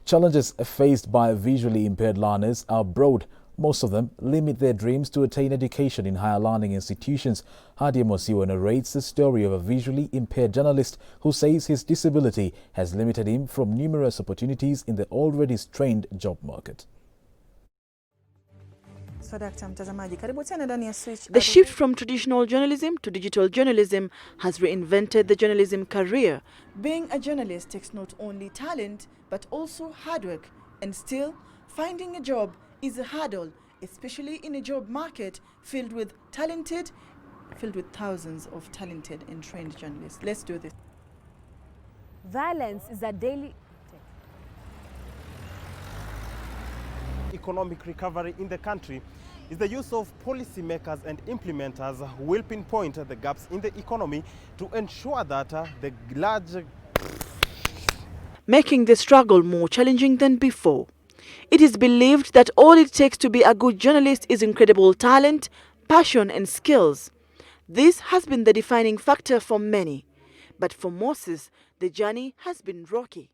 Challenges faced by visually impaired learners are broad. Most of them limit their dreams to attain education in higher learning institutions. Hadia Mosiwa narrates the story of a visually impaired journalist who says his disability has limited him from numerous opportunities in the already strained job market. The shift from traditional journalism to digital journalism has reinvented the journalism career. Being a journalist takes not only talent but also hard work, and still finding a job is a hurdle, especially in a job market filled with thousands of talented and trained journalists. Let's do this. Violence is a daily economic recovery in the country is the use of policymakers and implementers who will pinpoint the gaps in the economy to ensure that the large... Making the struggle more challenging than before. It is believed that all it takes to be a good journalist is incredible talent, passion and skills. This has been the defining factor for many. But for Moses, the journey has been rocky.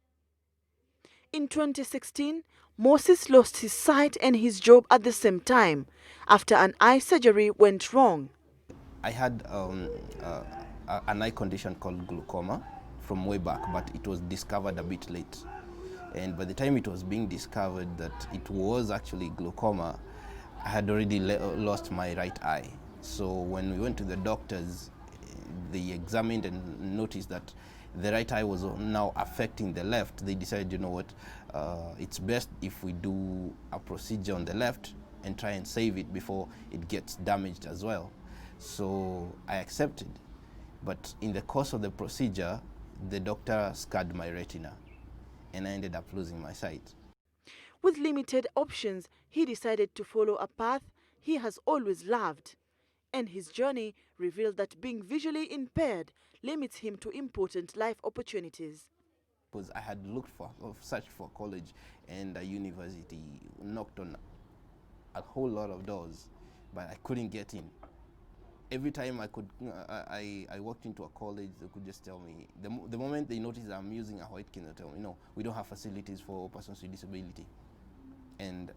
In 2016, Moses lost his sight and his job at the same time after an eye surgery went wrong. I had an eye condition called glaucoma from way back, but it was discovered a bit late. And by the time it was being discovered that it was actually glaucoma, I had already lost my right eye. So when we went to the doctors, they examined and noticed that the right eye was now affecting the left. They decided, you know what, it's best if we do a procedure on the left and try and save it before it gets damaged as well. So I accepted. But in the course of the procedure, the doctor scarred my retina and I ended up losing my sight. With limited options, he decided to follow a path he has always loved. And his journey revealed that being visually impaired limits him to important life opportunities. Because I had searched for college and a university, knocked on a whole lot of doors, but I couldn't get in. Every time I walked into a college, they could just tell me, the moment they notice I'm using a white cane, they tell me, no, we don't have facilities for persons with disability, and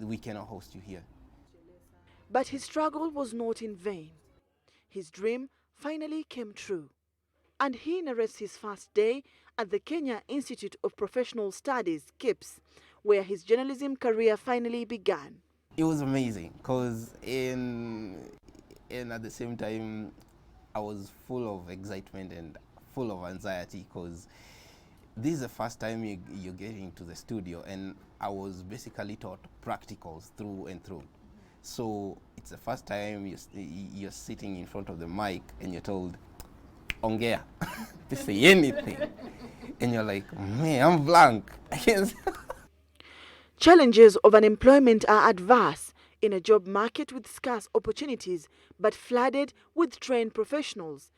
we cannot host you here. But his struggle was not in vain. His dream finally came true, and he narrates his first day at the Kenya Institute of Professional Studies, KIPS, where his journalism career finally began. It was amazing, because and at the same time, I was full of excitement and full of anxiety, because this is the first time you're getting to the studio, and I was basically taught practicals through and through. So it's the first time you're sitting in front of the mic and you're told, ongea, to say anything. And you're like, man, I'm blank. Challenges of unemployment are adverse in a job market with scarce opportunities but flooded with trained professionals.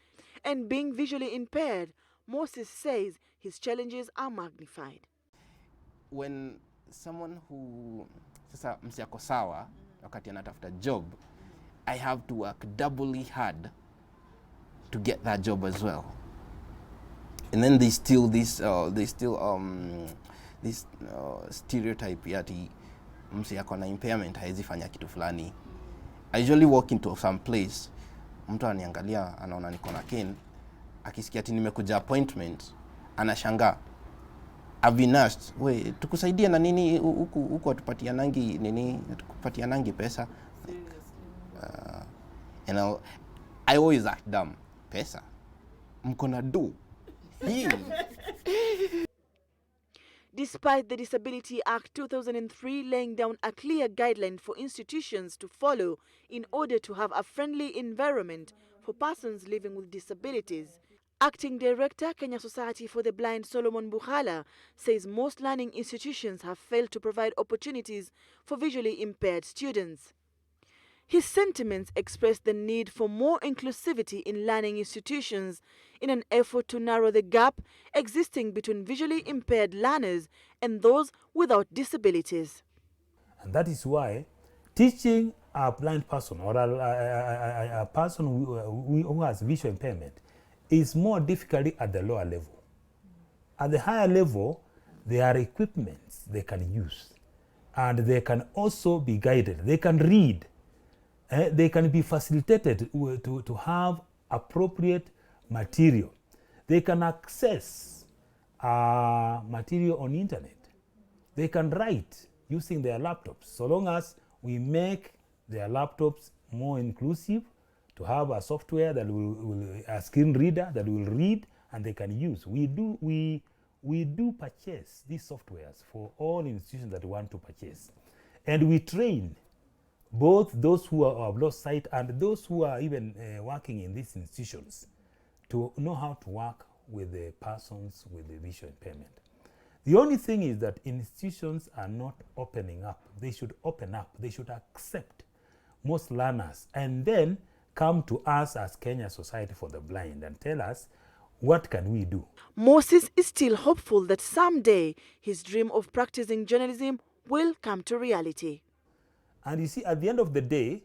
And being visually impaired, Moses says his challenges are magnified. When someone who sasa msiako sawa wakati anatafuta job, I have to work doubly hard to get that job as well. And then there's still this stereotype yati msi yako na impairment haezi fanya kitu fulani. I usually walk into some place, mtu ananiangalia anaona niko na cane, akisikia ati nimekuja appointment, anashangaa. I've been asked, we, tukusaidia na nini huku atupatianangi nini, atupatianangi pesa. You know, I always act dumb. Pesa? Mkona do. Despite the Disability Act 2003 laying down a clear guideline for institutions to follow in order to have a friendly environment for persons living with disabilities, Acting Director, Kenya Society for the Blind Solomon Bukhala says most learning institutions have failed to provide opportunities for visually impaired students. His sentiments express the need for more inclusivity in learning institutions in an effort to narrow the gap existing between visually impaired learners and those without disabilities. And that is why teaching a blind person or a person who has visual impairment is more difficult at the lower level. At the higher level, there are equipments they can use, and they can also be guided. They can read. They can be facilitated to have appropriate material. They can access material on the internet. They can write using their laptops, so long as we make their laptops more inclusive, to have a software that will a screen reader that will read and they can use. We do purchase these softwares for all institutions that want to purchase. And we train both those who have lost sight and those who are even working in these institutions to know how to work with the persons with the visual impairment. The only thing is that institutions are not opening up. They should open up. They should accept most learners and then come to us as Kenya Society for the Blind and tell us, what can we do? Moses is still hopeful that someday his dream of practicing journalism will come to reality. And you see, at the end of the day,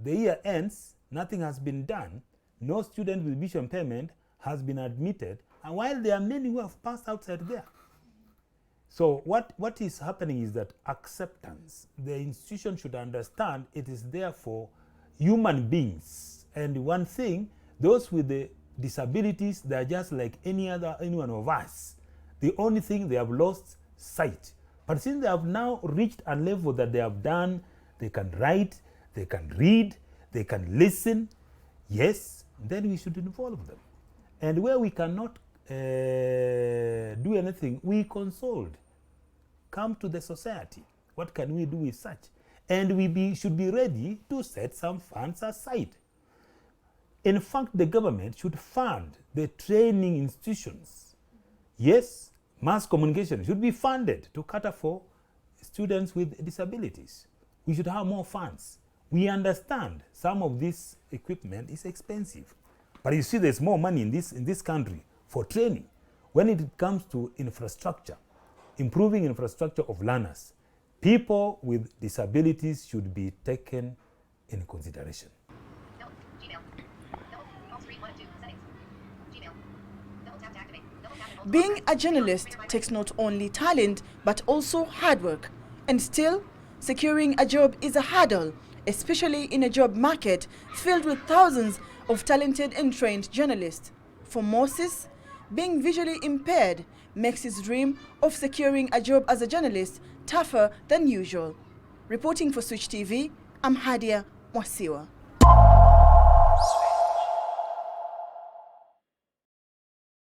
the year ends, nothing has been done, no student with visual impairment has been admitted, and while there are many who have passed outside there. So what is happening is that acceptance, the institution should understand it is there for human beings. And one thing, those with the disabilities, they are just like any one of us. The only thing, they have lost sight. But since they have now reached a level that they have done, they can write, they can read, they can listen, yes, then we should involve them. And where we cannot do anything, we consult. Come to the society. What can we do with such? And we should be ready to set some funds aside. In fact, the government should fund the training institutions. Yes, mass communication should be funded to cater for students with disabilities. We should have more funds. We understand some of this equipment is expensive. But you see, there's more money in this country for training. When it comes to infrastructure, improving infrastructure of learners, people with disabilities should be taken in consideration. Being a journalist takes not only talent but also hard work. And still, securing a job is a hurdle, especially in a job market filled with thousands of talented and trained journalists. For Moses, being visually impaired makes his dream of securing a job as a journalist tougher than usual. Reporting for Switch TV, I'm Hadia Mwasiwa.